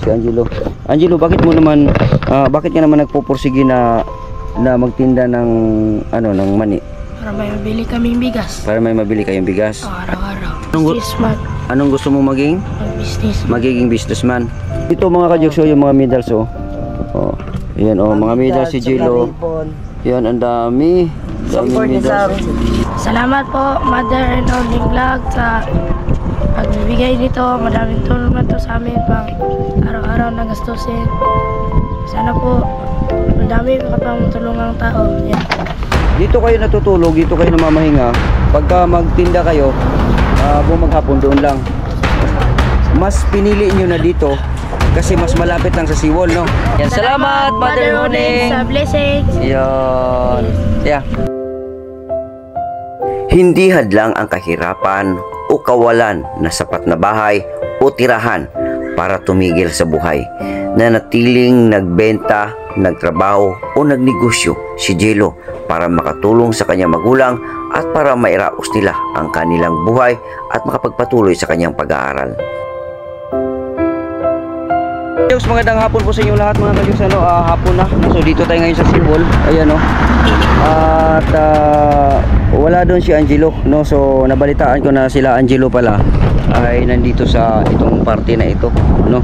si Angelo. Angelo, bakit mo naman bakit ka naman nagpupursige na magtinda ng ng mani? Para may mabili kaming bigas. Para may mabili kayong bigas. Araw-araw. Anong gusto mo maging? Business. Magiging businessman. Ito mga ka-Jokes, yung mga medals oh. Oh, yan oh, mga medals si Jilo. Yan, ang dami. Dami medals. Salamat po, Mother and Only Vlog sa pagbibigay nito. Madaming tulong na to sa amin pang araw-araw na gastusin. Sana po madami pang tulungan ng tao. Yan. Dito kayo natutulog, dito kayo namamahinga. Pagka magtinda kayo, bumaghapon doon lang. Mas pinili nyo na dito kasi mas malapit lang sa seawall, no? Yan, salamat, Mother Huning! Sa blessings! Yan. Yeah. Hindi hadlang ang kahirapan o kawalan na sapat na bahay o tirahan para tumigil sa buhay. Nanatiling nagbenta, nagtrabaho o nagnegosyo si Jelo para makatulong sa kanyang magulang at para mairaos nila ang kanilang buhay at makapagpatuloy sa kanyang pag-aaral. Jokes, magandang hapon po sa inyo lahat mga ka-Jokes. Hapon na. So dito tayo ngayon sa seawall. Ayan oh. At wala doon si Angelo, no? So nabalitaan ko na sila Angelo pala ay nandito sa itong party na ito, no?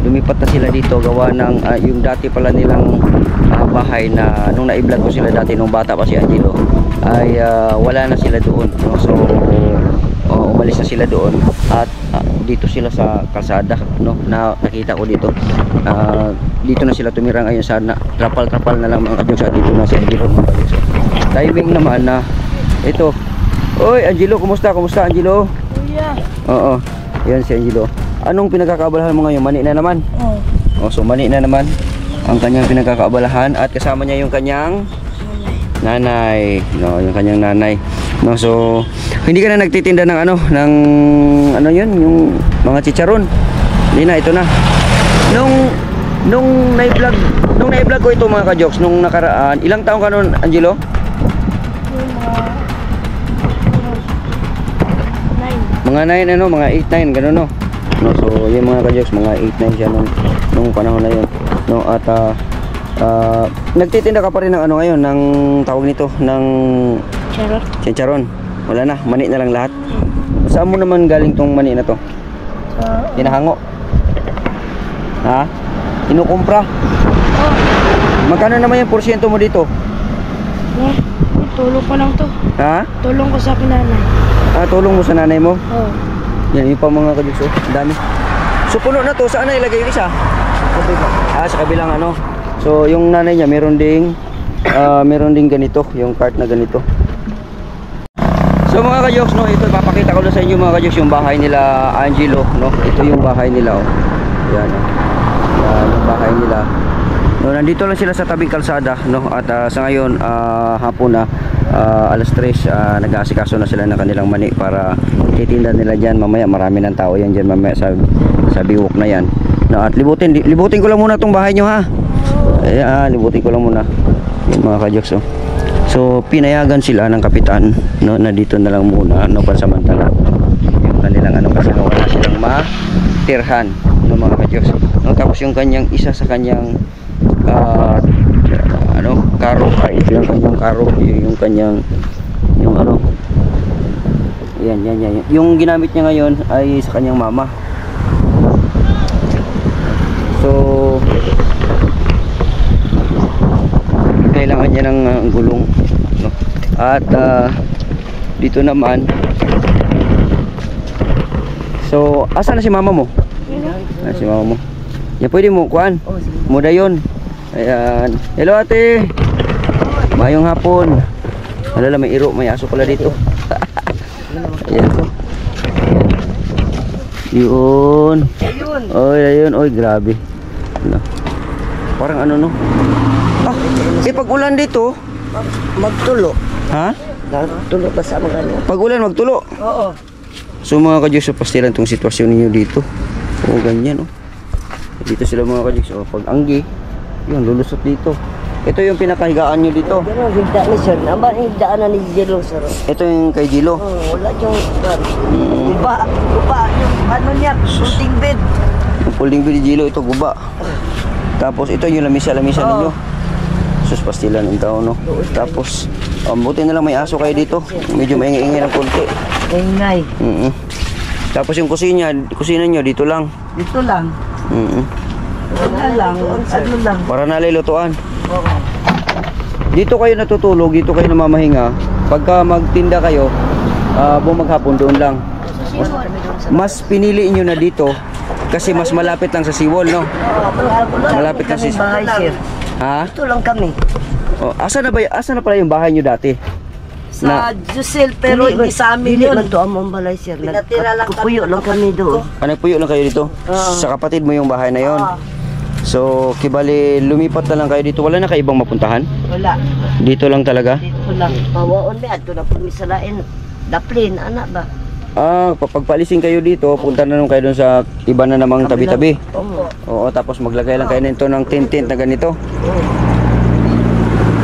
Lumipat na sila dito gawa ng yung dati pala nilang bahay na nung na-vlog ko sila dati nung bata pa si Angelo ay wala na sila doon, no? So umalis na sila doon at dito sila sa kalsada, no? Nakita ko dito. Dito na sila tumira ngayon sa trapal-trapal na lang mga ka-Jokes. Dito na si Angelo mga ka-Jokes. Timing naman na ito. Oy Angelo, kumusta? Kumusta Angelo? Kuya. Oo. Yan si Angelo. Anong pinagkakaabalahan mo ngayon? Mani na naman? Oo. Oh, so mani na naman ang kanyang pinagkakaabalahan at kasama niya yung kanyang nanay, no, yung kanyang nanay. No, so hindi ka na nagtitinda ng ng yun, yung mga chicharon. Hindi na, ito na. Nung na-vlog ko ito mga ka-Jokes nung nakaraan. Ilang taon ka noon, Angelo? Mga 9 mga 8, 9 gano'n, no. No, so yung mga ka-Jokes, mga 8, 9 siya nung panahon na yun, no. At nagtitinda ka pa rin ng ngayon, ng tawag nito, ng chicharon. Wala na, mani na lang lahat. Saan mo naman galing tong mani na to? Hinahango? Ha? Kinukumpra? Oh. Magkano naman yung porsyento mo dito? Tulong ko lang to. Ha? Tulong ko sa kinanay. Tulong mo sa nanay mo? Oo. Yan, yung pa mga ka-Jokes, ang dami. So puno na to, saan na ilagay yung isa? Sa kabilang So yung nanay niya meron ding ganito, yung cart na ganito. So mga ka-Jokes, no, ito ipapakita ko na sa inyo mga ka-Jokes yung bahay nila Angelo, no. Ito yung bahay nila, oh. Yan, oh. Yan yung bahay nila. No, nandito lang sila sa tabing kalsada, no. At sa ngayon hapon na alas 3, nag-aasikaso na sila ng kanilang mani para titinda nila diyan. Mamaya marami ng tao yan diyan mamaya sa biwok na yan. No, at libutin ko lang muna tong bahay nyo, ha. Libutin ko lang muna yung mga ka-Jokes, oh. So pinayagan sila ng kapitan, no, na dito na lang muna, no, pansamantala yung kanilang kasi wala silang matirhan, no, mga ka-Jokes, no. Tapos yung kanyang isa sa kanyang karo, yung kanyang karo, yung kanyang yan, yung ginamit niya ngayon ay sa kanyang mama. So kailangan niya ng gulong, no? At dito naman, so asa na si mama mo? Si mama mo yan, pwede mo kuan muda yun. Ayan, hello ate, mayong hapon. Alala, may iro, may aso pala dito. Ayan, yun. Ayun, oy, grabe, no? Parang no. Pag ulan dito magtulo. ha? Magtulo ba sa mga Pag ulan magtulo? Oo. So mga ka-Jokes, pastilan tong sitwasyon ninyo dito. O ganyan, oh. Dito sila mga ka-Jokes, oh. Pag anggi, yun, lulusot dito. Ito yung pinakahigaan nyo dito. Pero higda ni sir, naman higdaan na ni Jelo sir. Ito yung kay Jilo. Wala yung upa yung niya, shooting bed. folding bed ni Jilo, ito guba. Tapos ito yung lamisa-lamisa ninyo. Sus, pastilan ng tao, no? Tapos, buti na lang may aso kayo dito. Medyo maingay-ingay ng konti. Ingay. Tapos yung kusina nyo, dito lang. Dito lang. Wala lang. Ano lang. Para nalilutuan. Dito kayo natutulog, dito kayo namamahinga. Pagka magtinda kayo, bumaghapon doon lang. Mas pinili nyo na dito kasi mas malapit lang sa seawall, no? Malapit lang sa bahay, sir. Ha? Ito lang kami. Oh, asa na pala yung bahay nyo dati? Sa Jusel, pero hindi sa amin Hindi yun. man to among balay, sir. Pinatira lang kami. Kupuyo lang kami doon. Nagpuyo lang kayo dito? Sa kapatid mo yung bahay na yon. So, kibali lumipat na lang kayo dito. Wala na kayo ibang mapuntahan? Wala. Dito lang talaga? Dito lang. Pawaon ba? Ito na po misalain. Daplin, anak ba? Pagpalisin kayo dito, punta na nung kayo dun sa iba na namang tabi-tabi. Oo. Oo, tapos maglagay lang kayo nito ng tent na ganito.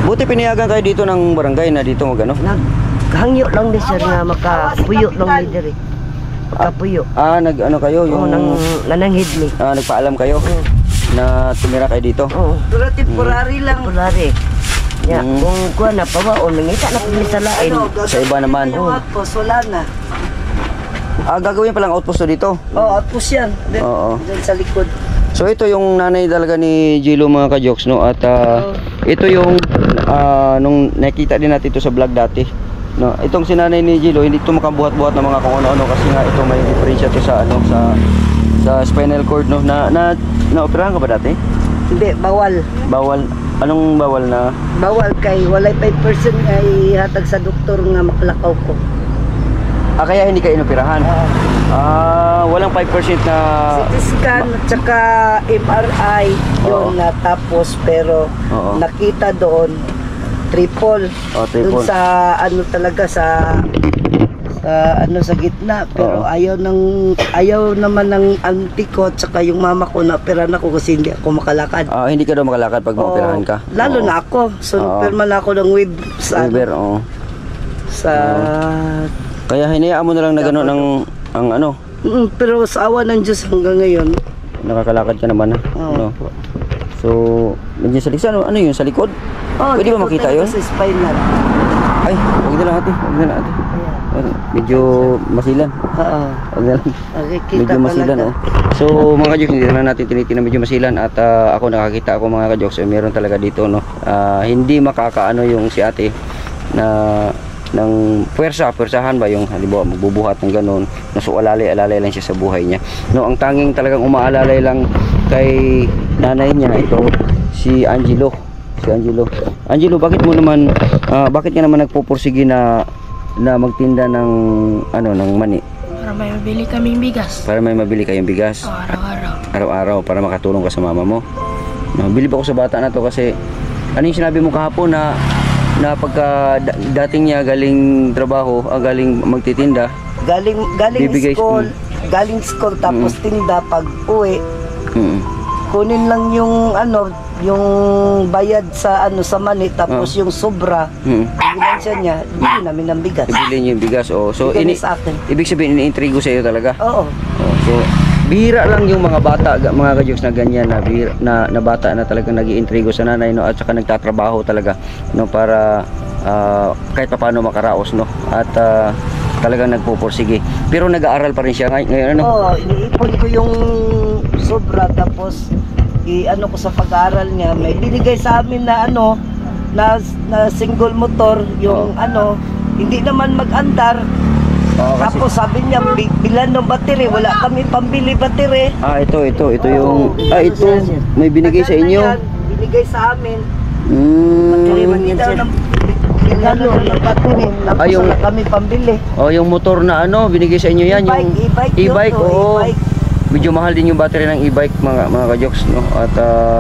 Buti pinayagan kayo dito ng barangay na dito magano. Naghangyo lang din, sir, na makapuyo lang ni diri. Makapuyo. Nag-ano kayo Oo, yung nananghid mi. nagpaalam kayo na tumira kayo dito. Oo. Pero temporary lang. Kulari. Ya, kung kuha na pawaon, nangita na po misalain. Sa iba naman. Yung outpost, wala na. Gagawin palang outpost to dito. Outpost yan. Oo. Diyan sa likod. So ito yung nanay talaga ni Jilo, mga ka-jokes, no? At ito yung nung nakita din natin ito sa vlog dati, no? Itong si nanay ni Jilo, hindi ito makabuhat-buhat ng mga kung ano-ano kasi nga ito may diferensya to sa sa spinal cord, no? Na-operahan ka ba dati? Hindi, bawal. Bawal. Anong bawal na? Bawal kay walay 5% ay hatag sa doktor nga makalakaw ko. Kaya hindi ka inoperahan? Walang 5% na... CT scan at saka MRI yun na tapos pero Oo. nakita doon triple. Triple. Doon sa ano talaga sa sa gitna pero Oo. ayaw naman ng auntie ko at saka yung mama ko na operahan ako kasi hindi ako makalakad. Hindi ka daw makalakad pag maoperahan ka? Lalo Oo. na ako. So, Oo. perma na ako ng wave sa River, oo. sa Kaya hinayaan mo na lang na gano'n ang ano, pero sa awa ng Diyos hanggang ngayon. nakakalakad ka naman, ha? Oo. No? So, medyo sa likod, ano yun, sa likod? Pwede ba dito makita talaga yun? Sa spinal. Ay, huwag na lang ate, huwag na lang ate. Medyo masilan. Oo. Huwag na lang. Nakikita Medyo masilan, talaga. oh. So, mga ka-jokes, hindi na natin tinitingnan medyo masilan. At ako nakakita ako, mga ka-jokes, meron talaga dito, no? Hindi makakaano yung si ate na ng pwersahan ba yung halimbawa magbubuhat ng ganun, naso alalay lang siya sa buhay niya, no? Ang tanging talagang umaalalay lang kay nanay niya ito si Angelo. Angelo, bakit ka naman nagpupursige na magtinda ng ng mani? Para may mabili kaming bigas. Para may mabili kayong bigas araw-araw para makatulong ka sa mama mo. No, bilib ako sa bata na to kasi ano yung sinabi mo kahapon na pagka dating niya galing trabaho, galing magtitinda, Galing bibigay- school, galing school tapos tinda pag uwi. Kunin lang yung yung bayad sa sa mani tapos yung sobra. Binansya niya, bili namin ng bigas. ibili niyo yung bigas. So Bigyan niya sa akin. ibig sabihin ini-intrigo sa iyo talaga. Oo. So bihira lang yung mga bata, mga ka-jokes, na ganyan na bata na talagang nag-iintrigo sa nanay, no, at saka nagtatrabaho talaga, no, para kahit paano makaraos, no, at talagang nagpupursige. Pero nag-aaral pa rin siya ngayon, ano? Oo, iniipon ko yung sobra tapos i-ano ko sa pag-aaral niya. May binigay sa amin na na single motor yung hindi naman mag-andar. Oo, kasi Tapos sabi niya bilan ng battery, wala kami pambili battery. ito yung ito may binigay sa inyo. Tagal na yan, binigay sa amin. Battery man yan, sir. Bilan ng battery. Tapos yung- wala kami pambili. Yung motor na binigay sa inyo yan, yung E-bike yun, e-bike, oo. e-bike. Medyo mahal din yung battery ng e-bike, mga ka-jokes, no, at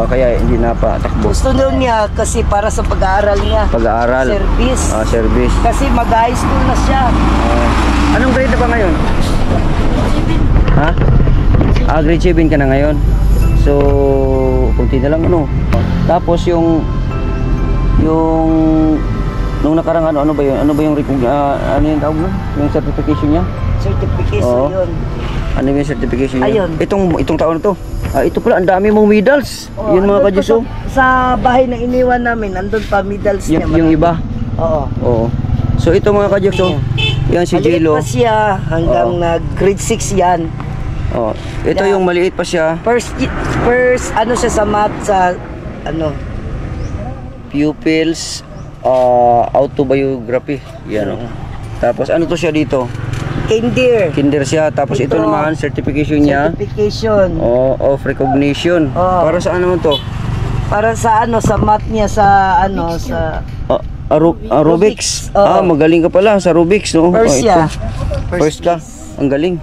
kaya hindi na patakbo. Gusto daw niya kasi para sa pag-aaral niya. Pag-aaral. Service. Service. Kasi mag-high school na siya. Anong grade na ba ngayon? Ha? Grade 7 ka na ngayon. So, kunti na lang, ano. Tapos yung nung nakarang ano ba yun? Ano ba yung ano yung tawag nun? Yung certification niya? Certification Oo. yun. Ano yung certification niya? Ayun. Itong taon na to? Ito pala, ang dami mong medals. Yun mga andun kadyos, pa oh. Sa bahay na iniwan namin, andun pa medals niya. Yung iba. Oo. Oo. So ito mga kadyos, oh. Yan si Maliit Jello. pa siya hanggang grade 6 yan. Oh. Ito Yeah. yung maliit pa siya. First ano siya sa math sa ano. Pupils autobiography. Yan, oh. Tapos ano to siya dito? Kinder siya. Tapos ito Ito. naman, certification niya. Certification. Of recognition. Oo. Para saan naman to? Para sa ano sa math niya sa ano sa Rubik's. Oo. Magaling ka pala sa Rubik's, no? first ito. siya. First ka. Ang galing.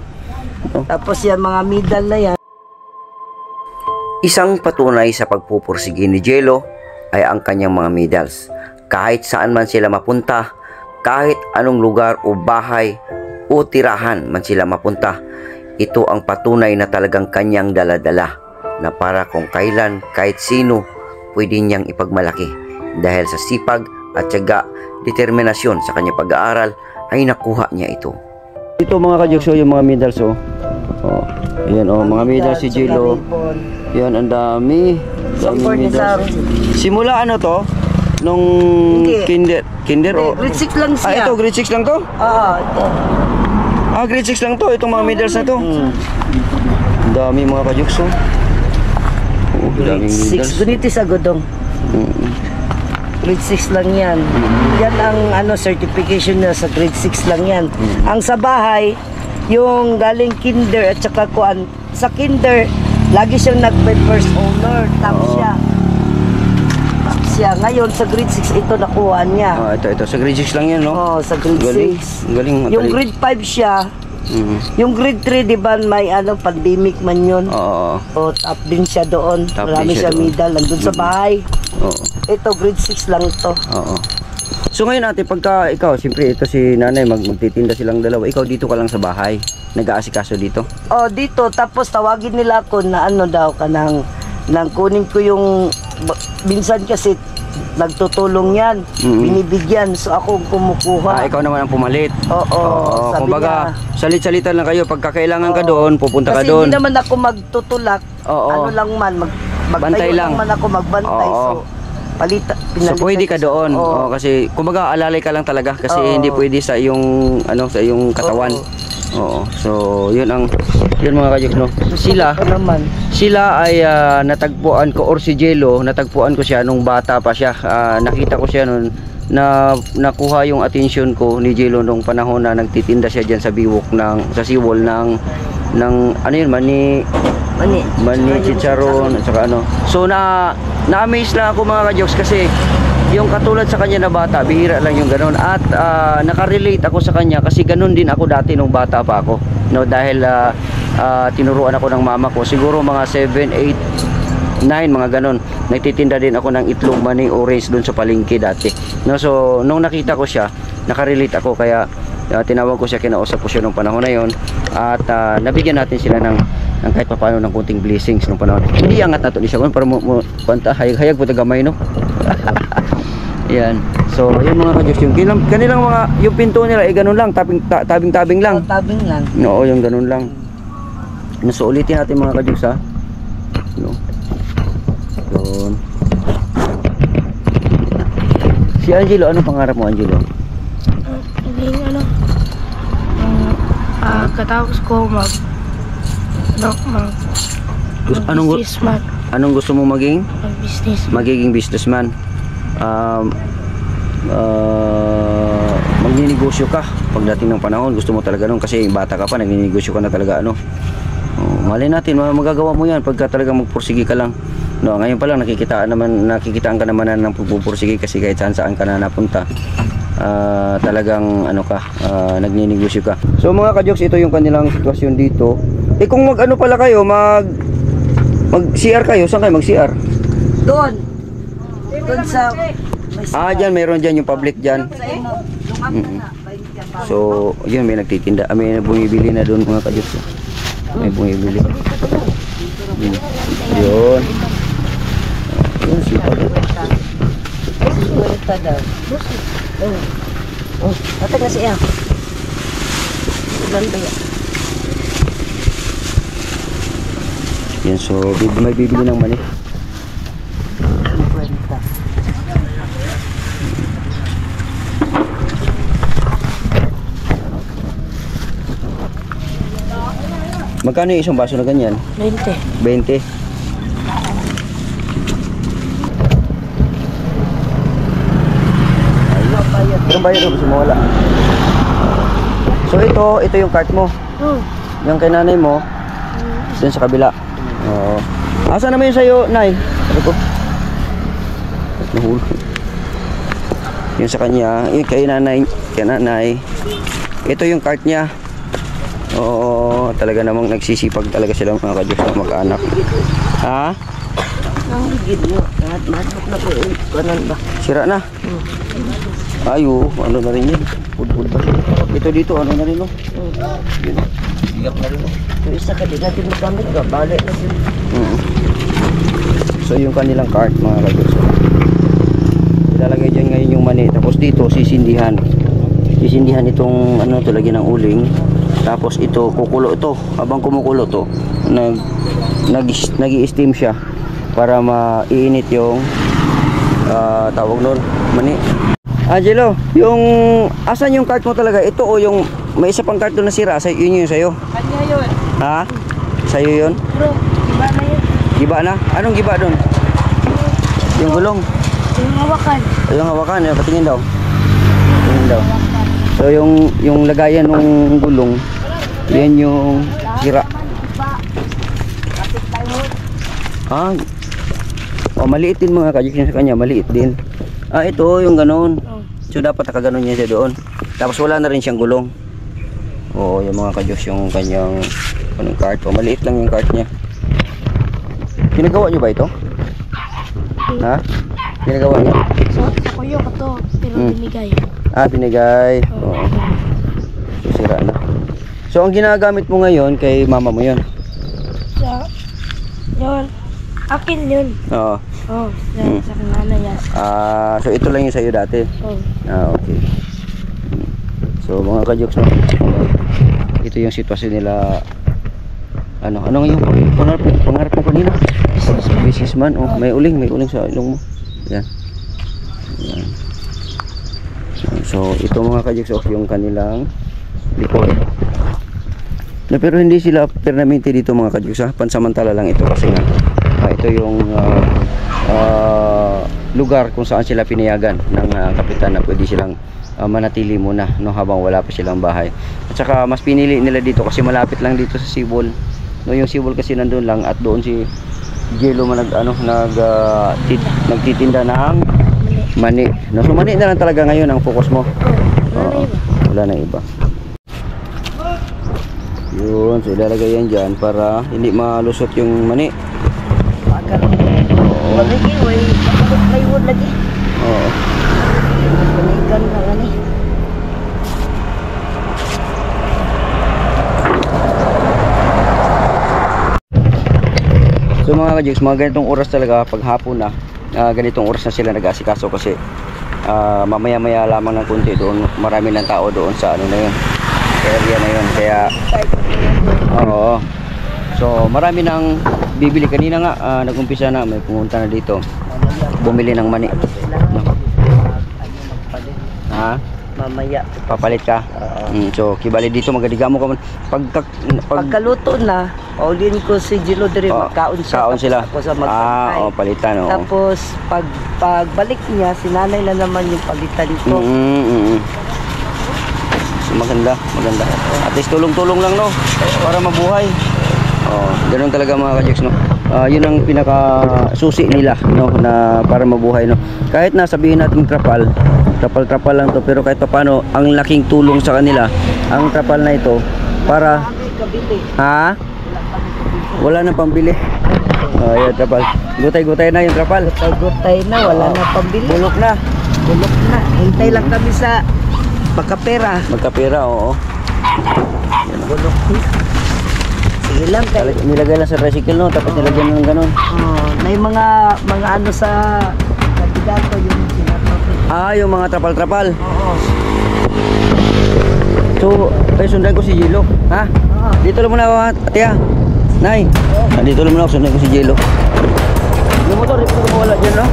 Tapos yan mga medal na yan. Isang patunay sa pagpupursige ni Jello ay ang kanyang mga medals. Kahit saan man sila mapunta, kahit anong lugar o bahay o tirahan man sila mapunta, ito ang patunay na talagang kanyang daladala na para kung kailan kahit sino pwede niyang ipagmalaki dahil sa sipag at tiyaga, determinasyon sa kanyang pag-aaral ay nakuha niya ito. Ito mga kadyokso, yung mga medals, oh. Oh. Ayan, oh, mga medals si Jello. Yan, ang dami. Support niya sa Simula ano to? Nung Hindi. kinder o? grade 6 lang siya. Ito, grade 6 lang to? Oo, ito. Grade 6 lang to, itong mga medals na to. Ang dami mga kadyokso. Oh, Grade daming 6. Guniti sa godong. Grade 6 lang yan. Yan ang ano certification niya sa grade 6 lang yan. Ang sa bahay, yung galing kinder at saka kuan. Sa kinder, lagi siyang nag-first honor. Tapos siya. Ngayon, sa grade 6, ito nakuha niya. Ito. Sa grade 6 lang yan, no? Oo, sa grade Galing. 6. Galing. Yung grade 5 siya, yung grade 3, di ba, may ano, pandemic man yun. Oo. O, top din siya doon. Top Marami din siya siya doon. medal. Nandun sa bahay. Oo. Ito, grade 6 lang to. Oo. So ngayon ate, pagka ikaw, siyempre ito si nanay, magtitinda silang dalawa. Ikaw dito ka lang sa bahay. Nag-aasikaso dito. Oh, dito. Tapos tawagin nila ako na ano daw ka nang kunin ko yung minsan kasi nagtutulong yan. Binibigyan. So ako ang kumukuha. Ikaw naman ang pumalit. Oo. Sabi Kumbaga, niya. salit-salitan lang kayo. Pagka kailangan ka doon, pupunta ka Kasi doon. hindi naman ako magtutulak. Oo. Ano lang man. Bantay Magtayo lang. lang man ako magbantay. Oo. So, So pwede ka doon. Oo. Kasi kumbaga alalay ka lang talaga kasi Oo. hindi pwede sa iyong sa iyong katawan. Oo. So yun mga kajok, no. Sila Ako naman. ay natagpuan ko, or si Jello, natagpuan ko siya nung bata pa siya. Nakita ko siya noon na nakuha yung atensyon ko ni Jello nung panahon na nagtitinda siya diyan sa biwok sa seawall ng ano yun, mani chicharon at saka ano. So na-amaze lang ako mga kajoks kasi yung katulad sa kanya na bata, bihira lang yung ganun. At nakarelate ako sa kanya kasi ganun din ako dati nung bata pa ako. No, dahil tinuruan ako ng mama ko. Siguro mga 7, 8, 9 mga ganun. Nagtitinda din ako ng itlog, mani, orange doon sa palengke dati. No, so nung nakita ko siya, nakarelate ako kaya tinawag ko siya, kinausap ko siya nung panahon na yon. At nabigyan natin sila ng kahit paano ng kunting blessings nung panahon. Hindi angat na to siya para panta hayag po tagamay, no. Yan. So yun mga kadyos, yung kanilang mga yung pinto nila ay ganun lang, tabing-tabing lang. Tabing lang. Oo, yung ganun lang. So ulitin natin mga kadyos, ha. No. Yun. Si Angelo, anong pangarap mo, Angelo? Hindi katapos ko Anong gusto mo maging? mag-business. Magiging businessman. Magninegosyo ka pagdating ng panahon. Gusto mo talaga nun kasi bata ka pa, nagninegosyo ka na talaga, ano. Malay natin, magagawa mo yan pagka talaga magpursige ka lang. No, ngayon pa lang nakikitaan ka naman ng pagpupursige kasi kahit saan ka na napunta. Talagang nagninegosyo ka. So mga kajoks, ito yung kanilang sitwasyon dito. Kung mag-ano pala kayo, mag-CR kayo, saan kayo mag-CR? Doon sa Dyan, meron dyan yung public dyan. So, yun, may nagtitinda. May bumibili na doon mga kajoks. May bumibili. Yun. Yun, sipag. Atag na siya. Yan, so may bibili ng mani. 50. Magkano yung isang baso na ganyan? 20. 20. Pero bayad mo kasi mawala. So ito yung cart mo. Yung kay nanay mo, dun sa kabila. Oo. Asa naman yung sa'yo, Nay? Ano ko? Nahulog. Yung sa kanya, yung kay nanay. Ito yung cart niya. Oo, talaga namang nagsisipag talaga sila mga kadyos na mag-anak. Ha? Ang higit mo. Masok na po. Kanan ba? Sira na? Ayo, ano na rin yun? Pudpud ba? Ito dito, ano na rin no? Yun. Iyak na rin no? Yung isa ka, di natin magamit ka. Balik na sila. So yung kanilang cart mga kadyos. Ilalagay dyan ngayon yung mani. Tapos dito, sisindihan. Sisindihan itong ano to, lagyan ng uling. Tapos ito, kukulo ito. Habang kumukulo to, nag-i-steam siya para maiinit yung tawag nun, mani. Angelo, yung asan yung cart mo talaga? Ito o yung may isa pang cart doon na sira? Yun yung sa'yo? Kanya yun. Ha? Sa'yo yun? Bro, iba na yun. Giba na? Anong giba doon? Yung gulong? Yung hawakan. Yung hawakan, yung patingin daw. Patingin daw. So yung lagayan ng gulong, yan yung sira. Ah, oh, maliit din mga kadyos sa kanya, maliit din. Ah, ito yung ganon. So dapat nakaganon niya siya doon. Tapos wala na rin siyang gulong. Oo, yung mga kadyos yung kanyang anong cart. Oh, maliit lang yung cart niya. Pinagawa niyo ba ito? Ha? Pinagawa niyo? Sa kuyo ko to, pero binigay. Ah, binigay. Oo. So, sira na. So, ang ginagamit mo ngayon kay mama mo yun? Yun. Akin yun. Oo. Sa nanay yan. Ah, so ito lang yung sa'yo dati? Ah, okay. So, mga kajoks, no? Ito yung sitwasyon nila. Ano yung pangarap mo kanina? Businessman. Oh, may uling sa ilong mo. Yan. Yan. So ito mga kajoks, yung kanilang likod. Na pero hindi sila permanente dito mga kajoks, ha? Pansamantala lang ito kasi nga ito yung lugar kung saan sila pinayagan ng kapitan na pwede silang manatili muna no, habang wala pa silang bahay. At saka mas pinili nila dito kasi malapit lang dito sa Sibol. No, yung Sibol kasi nandun lang at doon si Jello nagtitinda ng mani. No, so mani na lang talaga ngayon ang focus mo. Wala na iba. Yun, so ilalagay yan dyan para hindi malusot yung mani. Lagi, may wood lagi. Oo. Panigan na gani. So mga kajigs, mga ganitong oras talaga pag hapon na, ganitong oras na sila nag-asikaso kasi mamaya-maya lamang ng kunti doon, marami ng tao doon sa ano na yun, sa area na yun, kaya oo. So marami nang bibili. Kanina nga nag-umpisa na, may pumunta na dito bumili ng mani. No. Ha? Mamaya. Papalit ka? So kibali dito magadigamo ka man. Pagkaluto na, paulin ko si Jello dire magkaon siya. Kaon sila. Ako sa magpantay. Palitan. Tapos pagbalik niya, sinanay na naman yung palitan ko. So, maganda. At least tulong-tulong lang no, para mabuhay. Ganoon talaga mga kajiks no. Yun ang pinaka susi nila no, na para mabuhay no. Kahit na sabihin natin trapal lang to, pero kahit paano ang laking tulong sa kanila ang trapal na ito para ha? Wala na pambili. Yan trapal. Gutay-gutay na yung trapal. Gutay na, wala na pambili. Bulok na. Hintay lang kami sa magkapera, oo. Bulok na. Sige lang kayo. Nilagay lang sa tricycle no, tapos nilagyan ng ganun. May mga ano sa katigato yung sinapapit. Yung mga trapal-trapal. Oo. So, sundan ko si Jello, ha? Dito lang muna, ate ha. Nay, nandito naman ako. Sunod ko si Jello. Yung motor, hindi ko mawala dyan, no?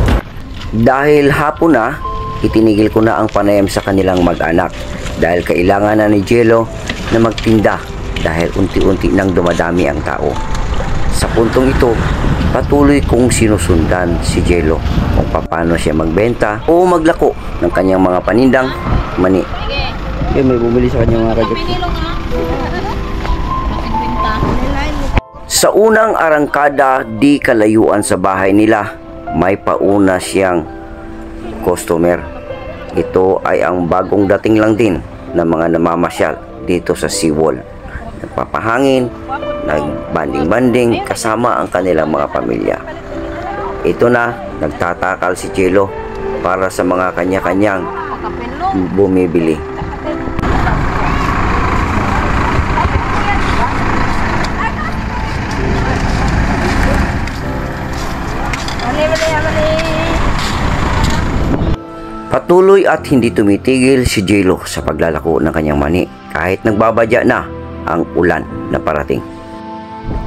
Dahil hapon na, itinigil ko na ang panayam sa kanilang mag-anak dahil kailangan na ni Jello na magtinda dahil unti-unti nang dumadami ang tao. Sa puntong ito, patuloy kong sinusundan si Jello kung paano siya magbenta o maglako ng kanyang mga panindang mani. Okay, may bumili sa kanya mga kadyok. Sa unang arangkada, di kalayuan sa bahay nila, may pauna siyang customer. Ito ay ang bagong dating lang din ng mga namamasyal dito sa Seawall. Nagpapahangin, nagbanding-banding kasama ang kanilang mga pamilya. Ito na, nagtatakal si Jello para sa mga kanya-kanyang bumibili. Patuloy at hindi tumitigil si Jello sa paglalako ng kanyang mani kahit nagbabadya na ang ulan na parating.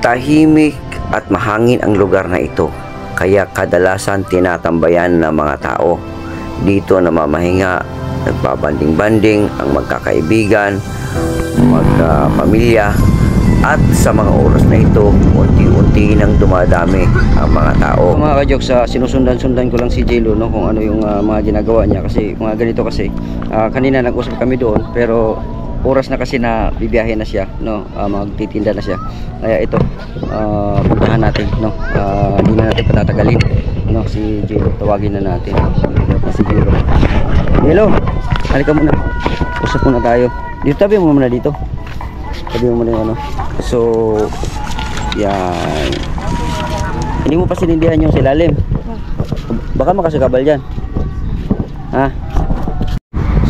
Tahimik at mahangin ang lugar na ito kaya kadalasan tinatambayan ng mga tao. Dito namamahinga, nagbabanding-banding ang magkakaibigan, magkapamilya, at sa mga oras na ito, unti-unti nang dumadami ang mga tao. Mga kadyok, sinusundan-sundan ko lang si Jello, no, kung ano yung mga ginagawa niya kasi mga ganito kasi kanina nag-usap kami doon pero oras na kasi na bibiyahe na siya, no, magtitinda na siya. Kaya ito, puntahan natin, no. Hindi na natin patatagalin, no, si Jello. Tawagin na natin. Si Jello. Jello, halika muna. Usap muna tayo. Dito, tabi mo muna dito. Tabi mo muna yung ano. So, yan. Hindi mo pa sinindihan yung silalim. Baka makasagabal dyan. Ha?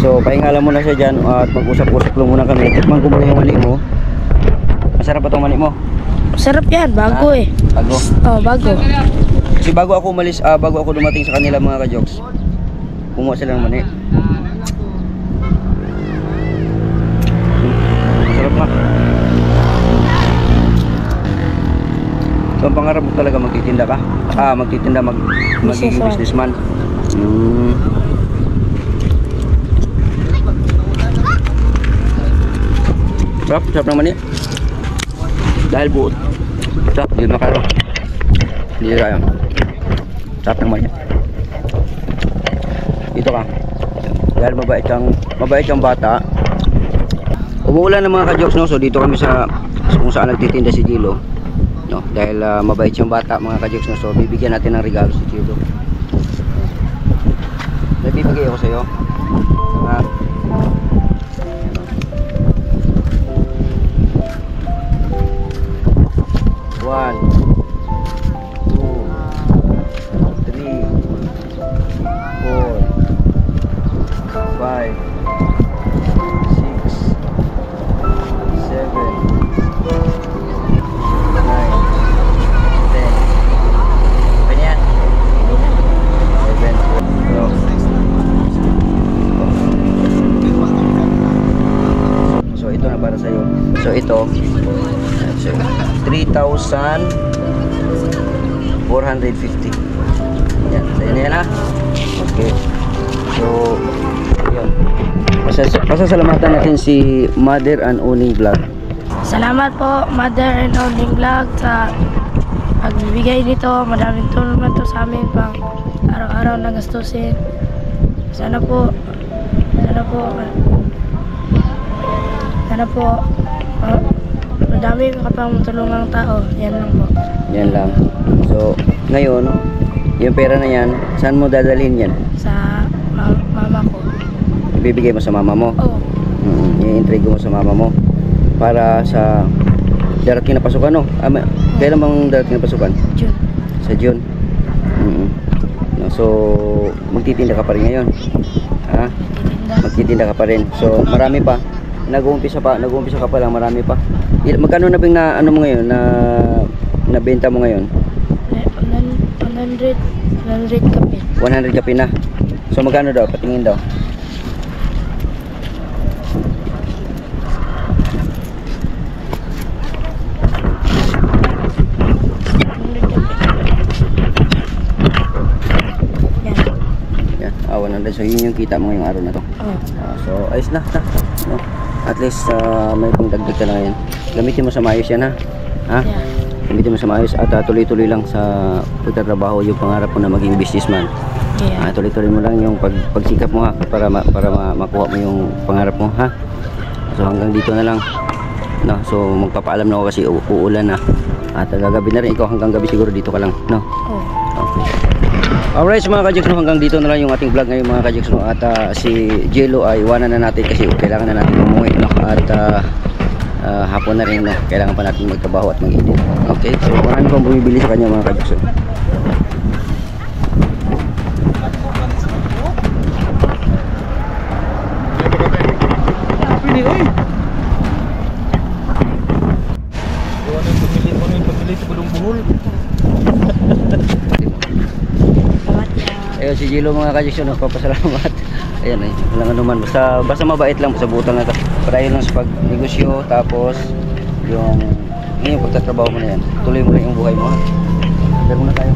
So, pahingalan muna siya dyan at mag-usap-usap lang muna kami. Tikman ko muna yung mani mo. Masarap ba itong mani mo? Sarap yan, bago eh. Bago? Oh, bago. Kasi bago ako umalis, bago ako dumating sa kanila mga ka-jokes, kumuha sila ng mani. Masarap nga. So, ang pangarap mo talaga magtitinda ka? Magtitinda, magiging businessman. Sarap, sarap ng mani. Dahil buot. Sarap, hindi makaro. Hindi kaya. Sarap ng mani. Dito ka. Dahil mabait kang bata. Umuulan ng mga ka-jokes, no? So dito kami sa kung saan nagtitinda si Jello, no? Dahil mabait siyang bata mga ka-jokes, no? So bibigyan natin ng regalo si Jello. Nagbibigay ako sa iyo. Ha? One, 2, 3, 4, 5, 6, 7, 9, 10. Pwede yan? 7, 8. So ito na para sa iyo. So ito 3,450. Yan, sa'yo na yan ha. Okay. So, yun. Pasasalamatan natin si Mother and Oning Vlog. Salamat po, Mother and Oning Vlog, sa pagbibigay nito. Madaming tulong na to sa amin pang araw-araw na gastusin. Sana po madami kapang tulungang tao. Yan lang po. Yan lang. So, ngayon, yung pera na yan, saan mo dadalhin yan? Sa mama ko. Ibibigay mo sa mama mo? Oo. I-intrigo mo sa mama mo para sa darating na pasukan, no? Kailan bang darating na pasukan? June. Sa June. No, so magtitinda ka pa rin ngayon. Ha? Magtitinda ka pa rin. So marami pa. Nag-uumpisa ka pa lang, marami pa. Magkano na bang na ano mo ngayon na benta mo ngayon? 100 kape. 100 kape na. So magkano daw? Patingin daw. nila. So yun yung kita mo ngayong araw na to. So ayos na. No? At least may pangdagdag ka na ngayon. Gamitin mo sa maayos yan ha. Ha? Yeah. Gamitin mo sa maayos at tuloy-tuloy lang sa pagtatrabaho yung pangarap mo na maging businessman. Yeah. Tuloy-tuloy mo lang yung pagsikap mo ha para makuha mo yung pangarap mo ha. So hanggang dito na lang. No, so magpapaalam na ako kasi uulan na. At gagabi na rin ikaw, hanggang gabi siguro dito ka lang, no? Okay. Alright, so mga ka-Jux, no, hanggang dito na lang yung ating vlog ngayon mga ka-Jux, no? At si Jello ay iwanan na natin kasi kailangan na natin umuwi, no? At hapon na rin, no? Kailangan pa natin magtrabaho at mag-edit. Okay, so marami pang bumibili sa kanya mga ka-Jux, no? Ayun si Jello mga ka-Jux, nagpapasalamat. Ayan eh, walang anuman, basta mabait lang sa butang na to. Para yun lang sa pagnegosyo, tapos yung pagtatrabaho mo na yan. Tuloy mo rin yung buhay mo ha. Laro na tayo.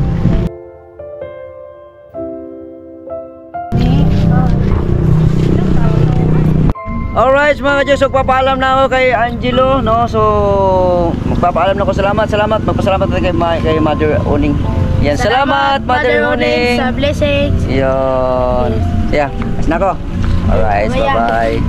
Alright mga ka-Jux, so magpapaalam na ako kay Angelo, no? So magpapaalam na ako. Salamat. Magpasalamat natin kay Mother Oning. Yan, salamat Mother Oning sa blessings. Yun. Yeah, nako. Alright, bye-bye.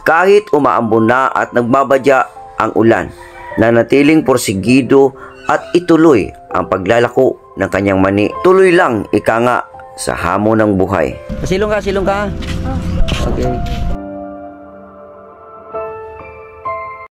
Kahit umaambon na at nagbabadya ang ulan, nanatiling porsigido at ituloy ang paglalako ng kanyang mani. Tuloy lang ika nga sa hamon ng buhay. Silong ka. Okay.